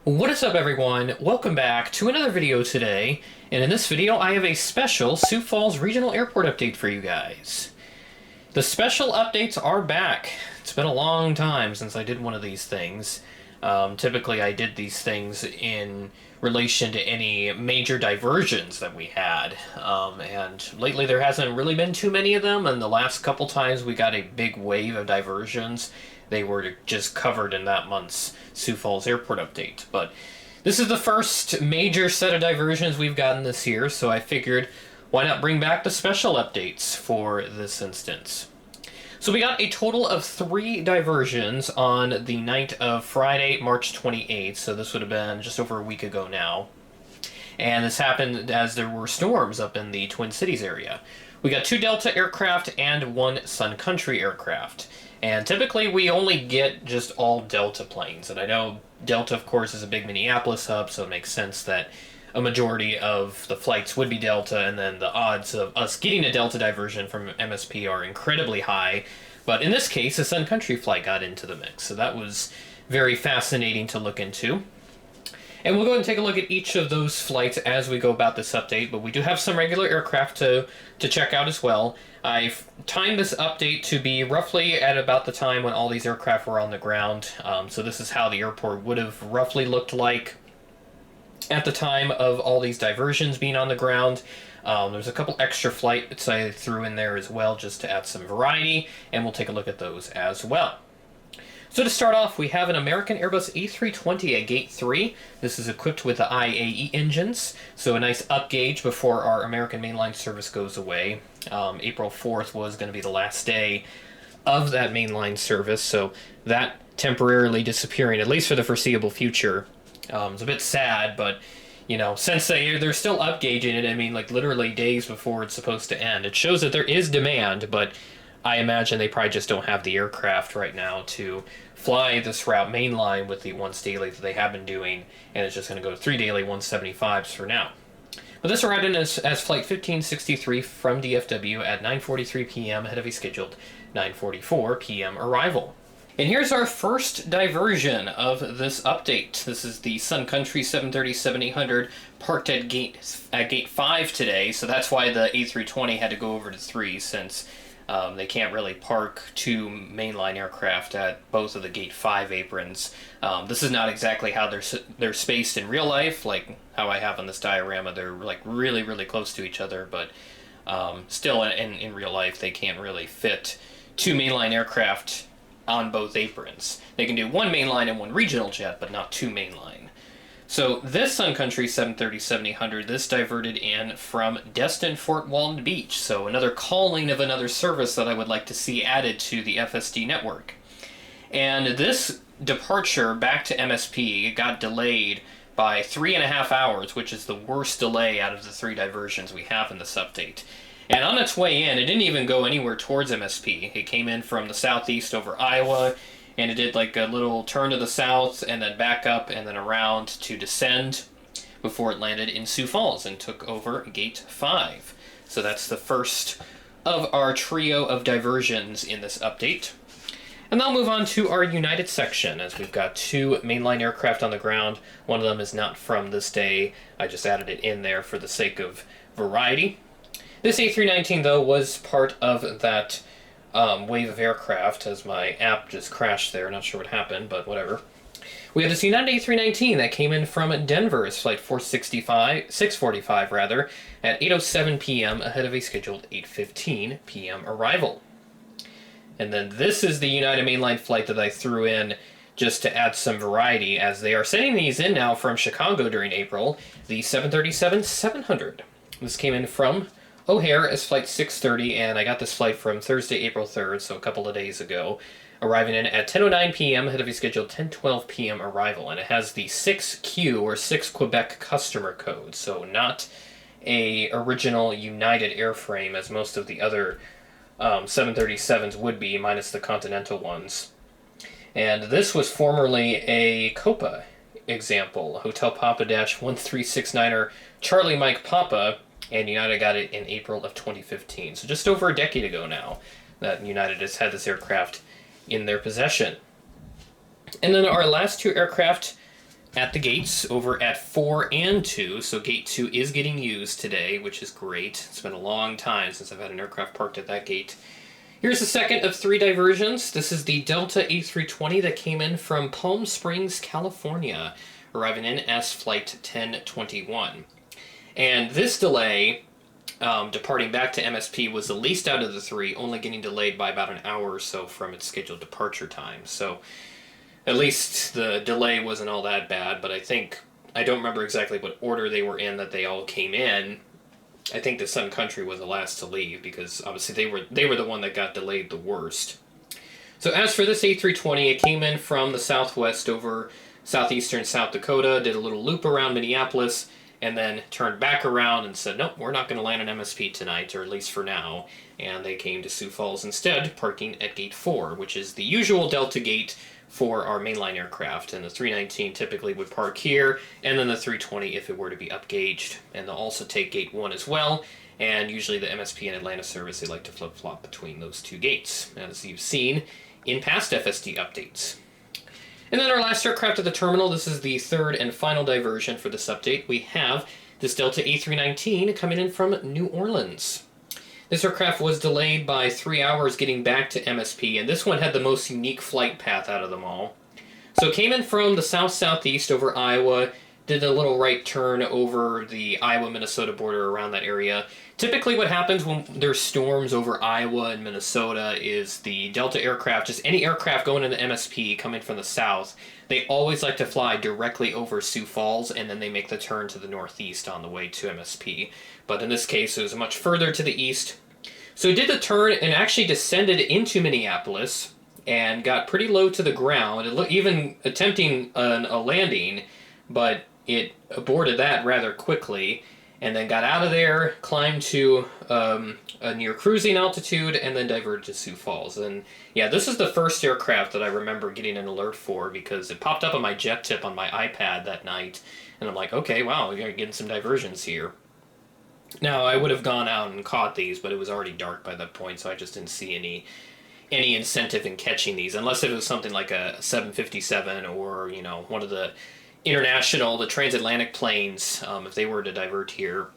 What is up, everyone? Welcome back to another video today, and in this video I have a special Sioux Falls Regional Airport update for you guys. The special updates are back. It's been a long time since I did one of these things. Typically I did these things in relation to any major diversions that we had, and lately there hasn't really been too many of them, and the last couple times we got a big wave of diversions, they were just covered in that month's Sioux Falls Airport update. But this is the first major set of diversions we've gotten this year, so I figured why not bring back the special updates for this instance. So we got a total of 3 diversions on the night of Friday, March 28th, so this would have been just over a week ago now. And this happened as there were storms up in the Twin Cities area. We got 2 Delta aircraft and 1 Sun Country aircraft. And typically we only get just all Delta planes. And I know Delta, of course, is a big Minneapolis hub, so it makes sense that a majority of the flights would be Delta, and then the odds of us getting a Delta diversion from MSP are incredibly high. But in this case, a Sun Country flight got into the mix, so that was very fascinating to look into. And we'll go ahead and take a look at each of those flights as we go about this update, but we do have some regular aircraft to check out as well. I've timed this update to be roughly at about the time when all these aircraft were on the ground, so this is how the airport would have roughly looked like at the time of all these diversions being on the ground. There's a couple extra flights I threw in there as well just to add some variety, and we'll take a look at those as well. So to start off, we have an American Airbus A320 at Gate 3. This is equipped with the IAE engines, so a nice upgauge before our American mainline service goes away. April 4th was going to be the last day of that mainline service, so that temporarily disappearing, at least for the foreseeable future, is a bit sad, but you know, since they're still upgauging it, I mean, like literally days before it's supposed to end, it shows that there is demand, but I imagine they probably just don't have the aircraft right now to fly this route mainline with the once daily that they have been doing, and it's just going to go to 3 daily 175s for now. But this arrived in as Flight 1563 from DFW at 9:43 p.m. ahead of a scheduled 9:44 p.m. arrival. And here's our first diversion of this update. This is the Sun Country 737-800 parked at gate 5 today, so that's why the A320 had to go over to 3, since they can't really park 2 mainline aircraft at both of the Gate 5 aprons. This is not exactly how they're spaced in real life, like how I have on this diorama. They're like really, really close to each other, but still in real life they can't really fit 2 mainline aircraft on both aprons. They can do 1 mainline and 1 regional jet, but not 2 mainline. So this Sun Country 737-800, this diverted in from Destin Fort Walton Beach, so another calling of another service that I would like to see added to the FSD network. And this departure back to MSP got delayed by 3.5 hours, which is the worst delay out of the 3 diversions we have in this update. And on its way in, it didn't even go anywhere towards MSP. It came in from the southeast over Iowa, and it did like a little turn to the south and then back up and then around to descend before it landed in Sioux Falls and took over Gate 5. So that's the first of our trio of diversions in this update. And then I'll move on to our United section, as we've got 2 mainline aircraft on the ground. One of them is not from this day. I just added it in there for the sake of variety. This A319, though, was part of that wave of aircraft, as my app just crashed there. Not sure what happened, but whatever. We have this United A319 that came in from Denver as Flight 645 rather, at 8:07 p.m. ahead of a scheduled 8:15 p.m. arrival. And then this is the United mainline flight that I threw in just to add some variety, as they are sending these in now from Chicago during April, the 737-700. This came in from O'Hare as Flight 630, and I got this flight from Thursday, April 3rd, so a couple of days ago, arriving in at 10:09 p.m. ahead of a scheduled 10:12 p.m. arrival, and it has the 6Q, or 6 Quebec customer code, so not a original United airframe as most of the other 737s would be, minus the Continental ones. And this was formerly a Copa example, Hotel Papa-1369er Charlie Mike Papa, and United got it in April of 2015. So just over a decade ago now that United has had this aircraft in their possession. And then our last 2 aircraft at the gates over at 4 and 2, so gate 2 is getting used today, which is great. It's been a long time since I've had an aircraft parked at that gate. Here's the second of 3 diversions. This is the Delta A320 that came in from Palm Springs, California, arriving in as Flight 1021. And this delay, departing back to MSP, was the least out of the 3, only getting delayed by about an hour or so from its scheduled departure time. So at least the delay wasn't all that bad, but I don't remember exactly what order they were in that they all came in. I think the Sun Country was the last to leave because obviously they were the one that got delayed the worst. So as for this A320, it came in from the southwest over southeastern South Dakota, did a little loop around Minneapolis, and then turned back around and said, nope, we're not going to land in MSP tonight, or at least for now. And they came to Sioux Falls instead, parking at Gate 4, which is the usual Delta gate for our mainline aircraft. And the 319 typically would park here, and then the 320 if it were to be upgauged. And they'll also take Gate 1 as well, and usually the MSP and Atlanta service, they like to flip-flop between those 2 gates, as you've seen in past FSD updates. And then our last aircraft at the terminal, this is the third and final diversion for this update. We have this Delta A319 coming in from New Orleans. This aircraft was delayed by 3 hours getting back to MSP, and this one had the most unique flight path out of them all. So it came in from the south-southeast over Iowa, did a little right turn over the Iowa-Minnesota border around that area. Typically what happens when there's storms over Iowa and Minnesota is the Delta aircraft, just any aircraft going into MSP coming from the south, they always like to fly directly over Sioux Falls, and then they make the turn to the northeast on the way to MSP. But in this case, it was much further to the east. So it did the turn and actually descended into Minneapolis and got pretty low to the ground, even attempting a landing, but it aborted that rather quickly, and then got out of there, climbed to a near cruising altitude, and then diverted to Sioux Falls. And yeah, this is the first aircraft that I remember getting an alert for because it popped up on my jet tip on my iPad that night, and I'm like, okay, wow, you're getting some diversions here. Now, I would have gone out and caught these, but it was already dark by that point, so I just didn't see any incentive in catching these, unless it was something like a 757 or, one of the the transatlantic planes, if they were to divert here,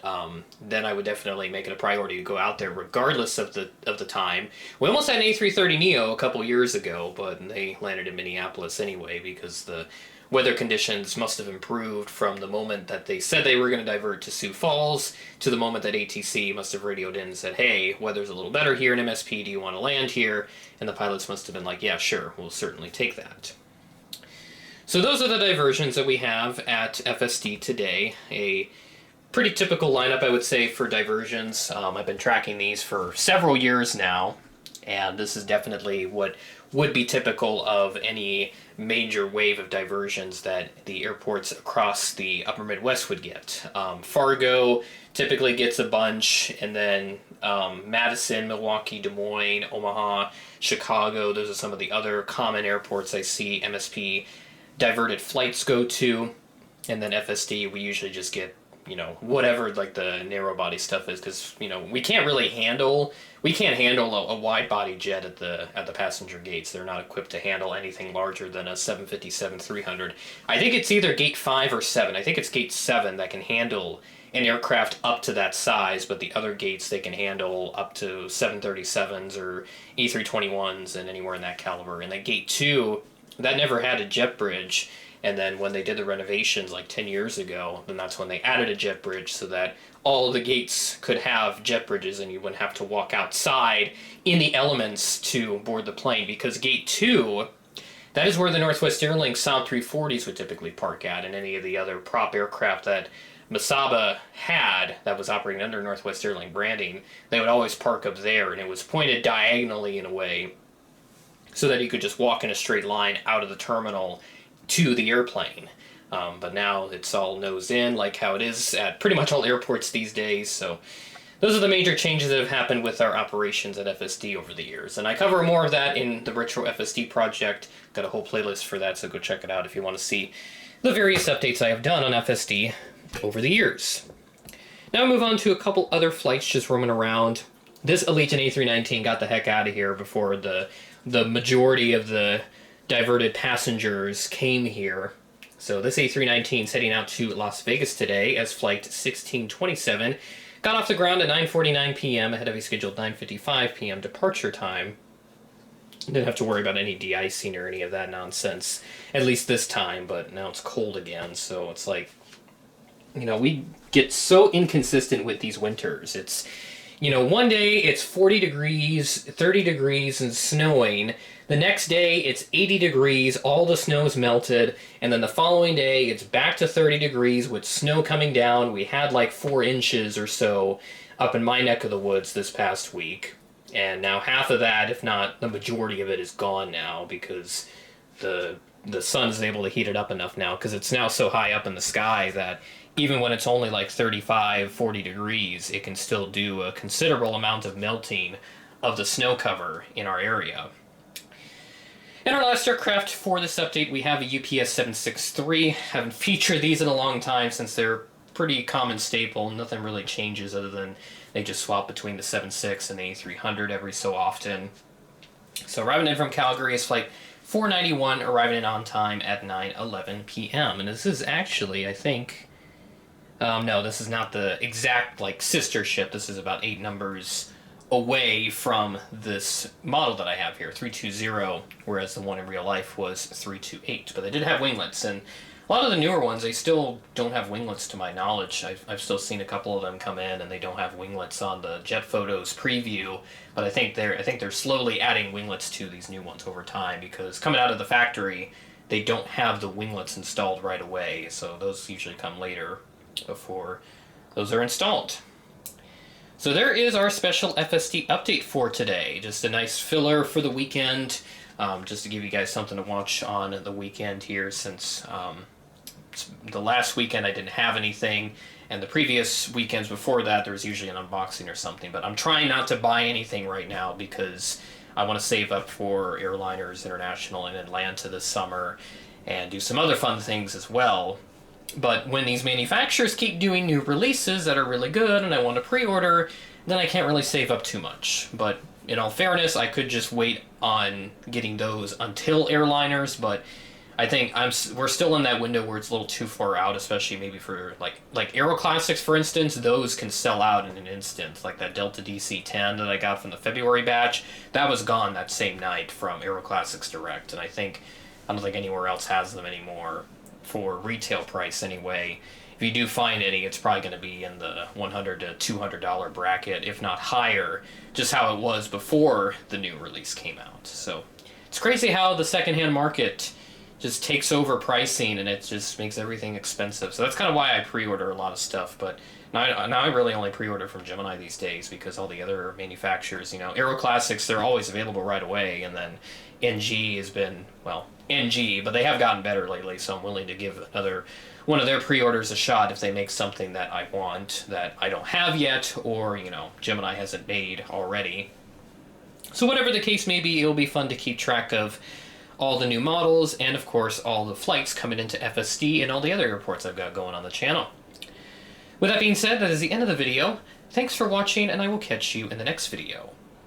then I would definitely make it a priority to go out there regardless of the time. We almost had an A330neo a couple years ago, but they landed in Minneapolis anyway because the weather conditions must have improved from the moment that they said they were going to divert to Sioux Falls to the moment that ATC must have radioed in and said, hey, weather's a little better here in MSP, do you want to land here? And the pilots must have been like, yeah, sure, we'll certainly take that. So those are the diversions that we have at FSD today. A pretty typical lineup, I would say, for diversions. I've been tracking these for several years now, and this is definitely what would be typical of any major wave of diversions that the airports across the upper Midwest would get. Fargo typically gets a bunch, and then Madison, Milwaukee, Des Moines, Omaha, Chicago, those are some of the other common airports I see MSP diverted flights go to, and then FSD we usually just get whatever like the narrow body stuff is, because we can't handle a wide body jet at the passenger gates. They're not equipped to handle anything larger than a 757-300. I think it's either gate 5 or 7. I think it's gate 7 that can handle an aircraft up to that size, but the other gates they can handle up to 737s or E321s and anywhere in that caliber. And then gate 2, that never had a jet bridge, and then when they did the renovations like 10 years ago, then that's when they added a jet bridge so that all of the gates could have jet bridges and you wouldn't have to walk outside in the elements to board the plane, because gate 2, that is where the Northwest Airlines Sound 340s would typically park at, and any of the other prop aircraft that Mesaba had that was operating under Northwest Airlines branding, they would always park up there, and it was pointed diagonally in a way so that you could just walk in a straight line out of the terminal to the airplane. But now it's all nosed in, like how it is at pretty much all airports these days. So those are the major changes that have happened with our operations at FSD over the years. And I cover more of that in the Retro FSD project. Got a whole playlist for that, so go check it out if you want to see the various updates I have done on FSD over the years. Now move on to a couple other flights just roaming around. This Allegiant A319 got the heck out of here before the majority of the diverted passengers came here. So this A319 is heading out to Las Vegas today as Flight 1627. Got off the ground at 9:49 p.m. ahead of a scheduled 9:55 p.m. departure time. Didn't have to worry about any de-icing or any of that nonsense, at least this time, but now it's cold again, so it's like, we get so inconsistent with these winters. It's, one day it's 40 degrees, 30 degrees, and snowing. The next day it's 80 degrees, all the snow's melted, and then the following day it's back to 30 degrees with snow coming down. We had like 4 inches or so up in my neck of the woods this past week, and now half of that, if not the majority of it, is gone now because the sun's able to heat it up enough now because it's now so high up in the sky that even when it's only like 35, 40 degrees, it can still do a considerable amount of melting of the snow cover in our area. In our last aircraft for this update, we have a UPS 763. Haven't featured these in a long time since they're pretty common staple. Nothing really changes other than they just swap between the 76 and the A300 every so often. So arriving in from Calgary is flight 491, arriving in on time at 9:11 p.m. And this is actually, I think... no, this is not the exact, sister ship. This is about 8 numbers away from this model that I have here, 320, whereas the one in real life was 328. But they did have winglets, and a lot of the newer ones, they still don't have winglets to my knowledge. I've still seen a couple of them come in, and they don't have winglets on the Jet Photos preview, but I think they're slowly adding winglets to these new ones over time, because coming out of the factory, they don't have the winglets installed right away, so those usually come later before those are installed. So there is our special FSD update for today. Just a nice filler for the weekend, just to give you guys something to watch on the weekend here, since the last weekend I didn't have anything, and the previous weekends before that there was usually an unboxing or something. But I'm trying not to buy anything right now because I want to save up for Airliners International in Atlanta this summer and do some other fun things as well. But when these manufacturers keep doing new releases that are really good and I want to pre-order, then I can't really save up too much. But in all fairness, I could just wait on getting those until Airliners, but I think we're still in that window where it's a little too far out, especially maybe for like Aero Classics, for instance. Those can sell out in an instant. Like that Delta DC-10 that I got from the February batch, that was gone that same night from Aero Classics Direct, and I don't think anywhere else has them anymore. For retail price anyway. If you do find any, it's probably going to be in the $100 to $200 bracket, if not higher, just how it was before the new release came out. So it's crazy how the secondhand market just takes over pricing and it just makes everything expensive. So that's kind of why I pre-order a lot of stuff, but now I really only pre-order from Gemini these days because all the other manufacturers, Aero Classics, they're always available right away, and then NG has been, NG, but they have gotten better lately, so I'm willing to give another one of their pre-orders a shot if they make something that I want that I don't have yet, or, Gemini hasn't made already. So whatever the case may be, it'll be fun to keep track of all the new models, and of course all the flights coming into FSD and all the other airports I've got going on the channel. With that being said, that is the end of the video. Thanks for watching, and I will catch you in the next video.